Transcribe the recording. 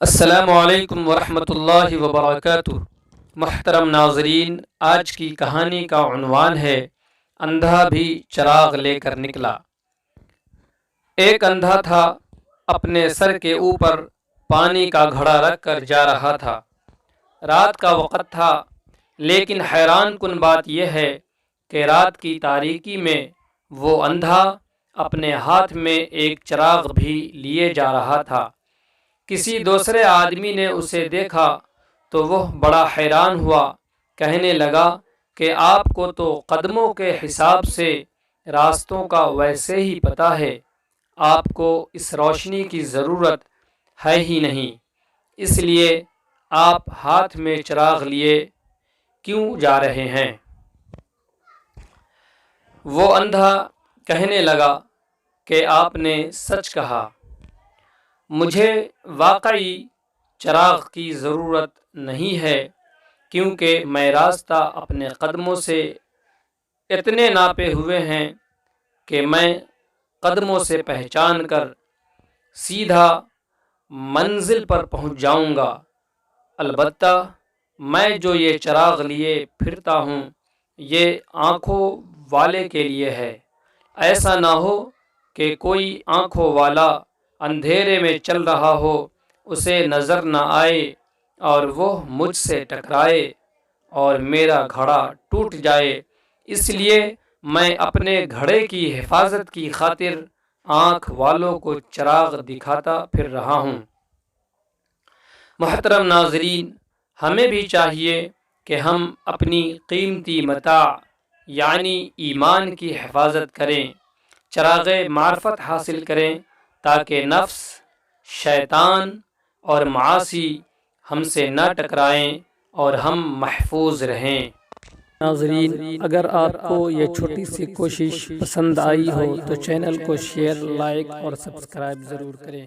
السلام علیکم ورحمۃ اللہ وبرکاتہ۔ محترم ناظرین، آج کی کہانی کا عنوان ہے اندھا بھی چراغ لے کر نکلا۔ ایک اندھا تھا، اپنے سر کے اوپر پانی کا گھڑا رکھ کر جا رہا تھا۔ رات کا وقت تھا، لیکن حیران کن بات یہ ہے کہ رات کی تاریکی میں وہ اندھا اپنے ہاتھ میں ایک چراغ بھی لیے جا رہا تھا۔ کسی دوسرے آدمی نے اسے دیکھا تو وہ بڑا حیران ہوا، کہنے لگا کہ آپ کو تو قدموں کے حساب سے راستوں کا ویسے ہی پتہ ہے، آپ کو اس روشنی کی ضرورت ہے ہی نہیں، اس لیے آپ ہاتھ میں چراغ لیے کیوں جا رہے ہیں؟ وہ اندھا کہنے لگا کہ آپ نے سچ کہا، مجھے واقعی چراغ کی ضرورت نہیں ہے، کیونکہ میں راستہ اپنے قدموں سے اتنے ناپے ہوئے ہیں کہ میں قدموں سے پہچان کر سیدھا منزل پر پہنچ جاؤں گا۔ البتہ میں جو یہ چراغ لیے پھرتا ہوں یہ آنکھوں والے کے لیے ہے، ایسا نہ ہو کہ کوئی آنکھوں والا اندھیرے میں چل رہا ہو، اسے نظر نہ آئے اور وہ مجھ سے ٹکرائے اور میرا گھڑا ٹوٹ جائے، اس لیے میں اپنے گھڑے کی حفاظت کی خاطر آنکھ والوں کو چراغ دکھاتا پھر رہا ہوں۔ محترم ناظرین، ہمیں بھی چاہیے کہ ہم اپنی قیمتی متاع یعنی ایمان کی حفاظت کریں، چراغ معرفت حاصل کریں، تاکہ نفس، شیطان اور معاصی ہم سے نہ ٹکرائیں اور ہم محفوظ رہیں۔ ناظرین، اگر آپ کو یہ چھوٹی سی کوشش پسند آئی ہو تو چینل کو شیئر، لائک اور سبسکرائب ضرور کریں۔